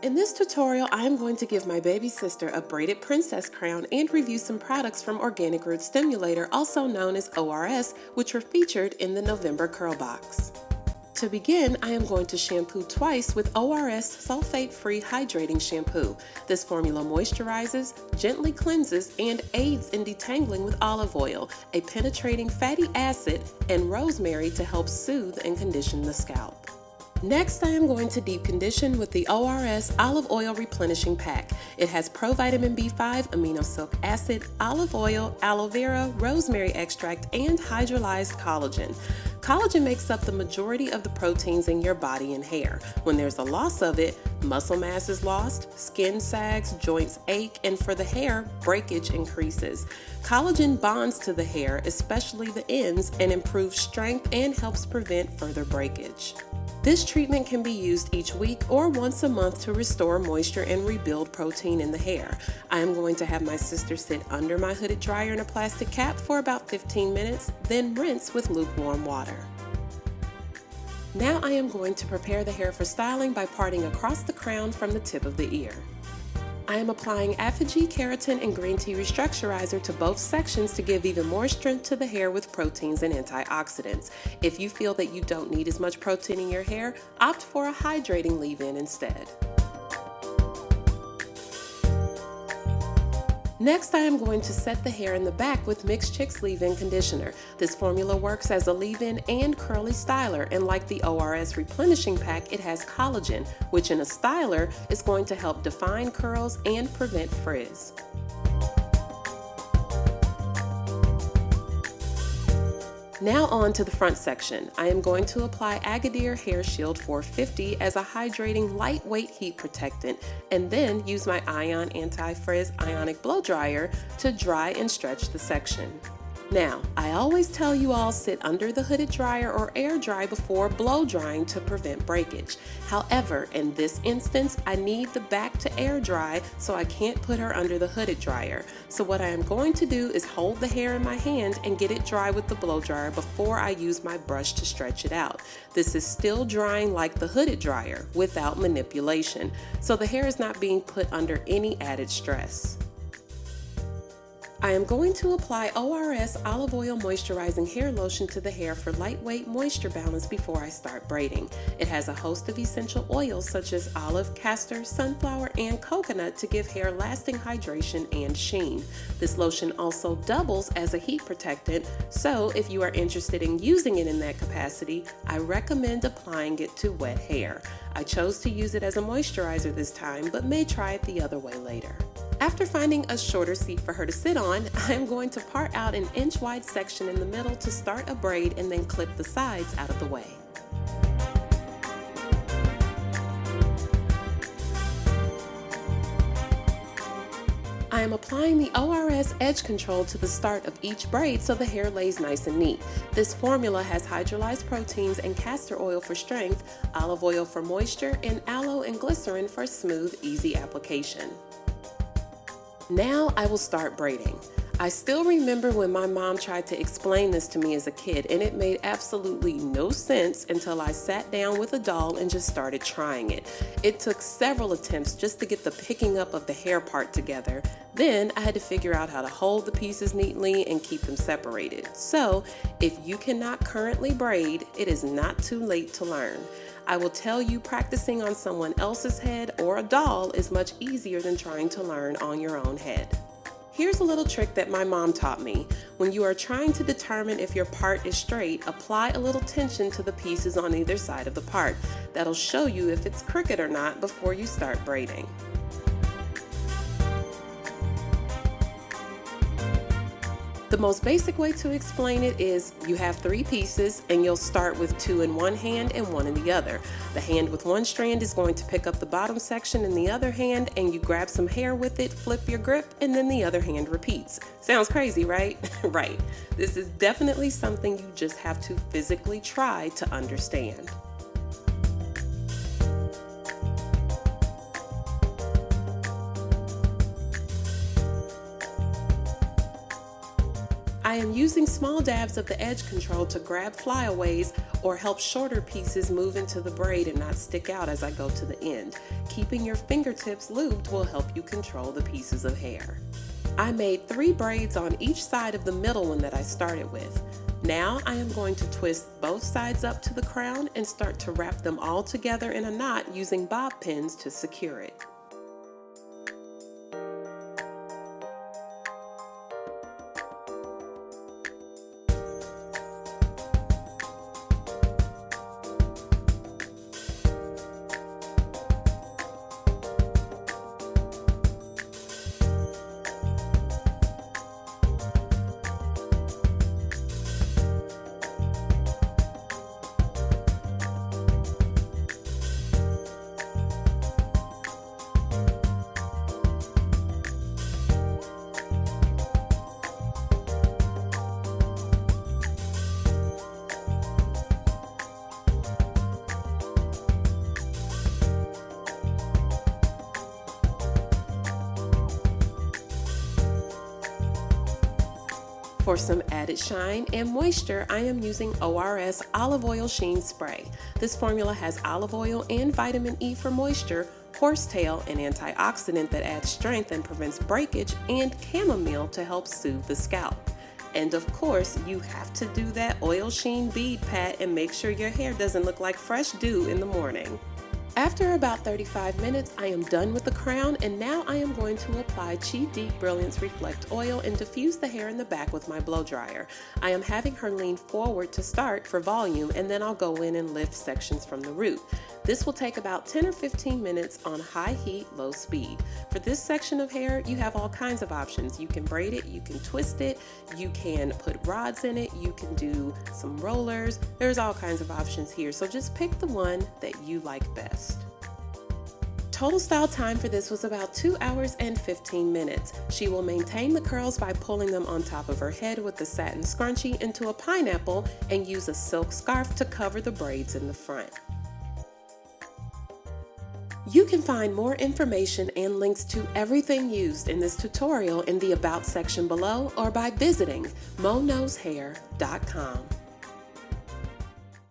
In this tutorial, I am going to give my baby sister a braided princess crown and review some products from Organic Root Stimulator, also known as ORS, which were featured in the November Curl Box. To begin, I am going to shampoo twice with ORS Sulfate-Free Hydrating Shampoo. This formula moisturizes, gently cleanses, and aids in detangling with olive oil, a penetrating fatty acid, and rosemary to help soothe and condition the scalp. Next, I am going to deep condition with the ORS Olive Oil Replenishing Pack. It has provitamin B5, amino acid, olive oil, aloe vera, rosemary extract, and hydrolyzed collagen. Collagen makes up the majority of the proteins in your body and hair. When there's a loss of it, muscle mass is lost, skin sags, joints ache, and for the hair, breakage increases. Collagen bonds to the hair, especially the ends, and improves strength and helps prevent further breakage. This treatment can be used each week or once a month to restore moisture and rebuild protein in the hair. I am going to have my sister sit under my hooded dryer in a plastic cap for about 15 minutes, then rinse with lukewarm water. Now I am going to prepare the hair for styling by parting across the crown from the tip of the ear. I am applying ApHogee, Keratin, and Green Tea Restructurizer to both sections to give even more strength to the hair with proteins and antioxidants. If you feel that you don't need as much protein in your hair, opt for a hydrating leave-in instead. Next, I am going to set the hair in the back with Mixed Chicks Leave-In Conditioner. This formula works as a leave-in and curly styler, and like the ORS Replenishing Pack, it has collagen, which in a styler is going to help define curls and prevent frizz. Now on to the front section. I am going to apply Agadir Hair Shield 450 as a hydrating lightweight heat protectant, and then use my Ion Anti-Frizz Ionic Blow Dryer to dry and stretch the section. Now, I always tell you all sit under the hooded dryer or air dry before blow drying to prevent breakage. However, in this instance, I need the back to air dry, so I can't put her under the hooded dryer. So what I am going to do is hold the hair in my hand and get it dry with the blow dryer before I use my brush to stretch it out. This is still drying like the hooded dryer without manipulation, so the hair is not being put under any added stress. I am going to apply ORS Olive Oil Moisturizing Hair Lotion to the hair for lightweight moisture balance before I start braiding. It has a host of essential oils such as olive, castor, sunflower, and coconut to give hair lasting hydration and sheen. This lotion also doubles as a heat protectant, so if you are interested in using it in that capacity, I recommend applying it to wet hair. I chose to use it as a moisturizer this time, but may try it the other way later. After finding a shorter seat for her to sit on, I am going to part out an inch-wide section in the middle to start a braid and then clip the sides out of the way. I am applying the ORS Edge Control to the start of each braid so the hair lays nice and neat. This formula has hydrolyzed proteins and castor oil for strength, olive oil for moisture, and aloe and glycerin for smooth, easy application. Now I will start braiding. I still remember when my mom tried to explain this to me as a kid, and it made absolutely no sense until I sat down with a doll and just started trying it. It took several attempts just to get the picking up of the hair part together. Then I had to figure out how to hold the pieces neatly and keep them separated. So if you cannot currently braid, it is not too late to learn. I will tell you, practicing on someone else's head or a doll is much easier than trying to learn on your own head. Here's a little trick that my mom taught me. When you are trying to determine if your part is straight, apply a little tension to the pieces on either side of the part. That'll show you if it's crooked or not before you start braiding. The most basic way to explain it is you have 3 pieces and you'll start with 2 in one hand and 1 in the other. The hand with one strand is going to pick up the bottom section in the other hand, and you grab some hair with it, flip your grip, and then the other hand repeats. Sounds crazy, right? Right. This is definitely something you just have to physically try to understand. I am using small dabs of the Edge Control to grab flyaways or help shorter pieces move into the braid and not stick out as I go to the end. Keeping your fingertips lubed will help you control the pieces of hair. I made 3 braids on each side of the middle one that I started with. Now I am going to twist both sides up to the crown and start to wrap them all together in a knot using bob pins to secure it. For some added shine and moisture, I am using ORS Olive Oil Sheen Spray. This formula has olive oil and vitamin E for moisture, horsetail, an antioxidant that adds strength and prevents breakage, and chamomile to help soothe the scalp. And of course, you have to do that oil sheen bead pat and make sure your hair doesn't look like fresh dew in the morning. After about 35 minutes, I am done with the crown, and now I am going to apply Chi Deep Brilliance Reflect Oil and diffuse the hair in the back with my blow dryer. I am having her lean forward to start for volume, and then I'll go in and lift sections from the root. This will take about 10 or 15 minutes on high heat, low speed. For this section of hair, you have all kinds of options. You can braid it, you can twist it, you can put rods in it, you can do some rollers. There's all kinds of options here, so just pick the one that you like best. Total style time for this was about 2 hours and 15 minutes. She will maintain the curls by pulling them on top of her head with the satin scrunchie into a pineapple and use a silk scarf to cover the braids in the front. You can find more information and links to everything used in this tutorial in the About section below or by visiting MoKnowsHair.com.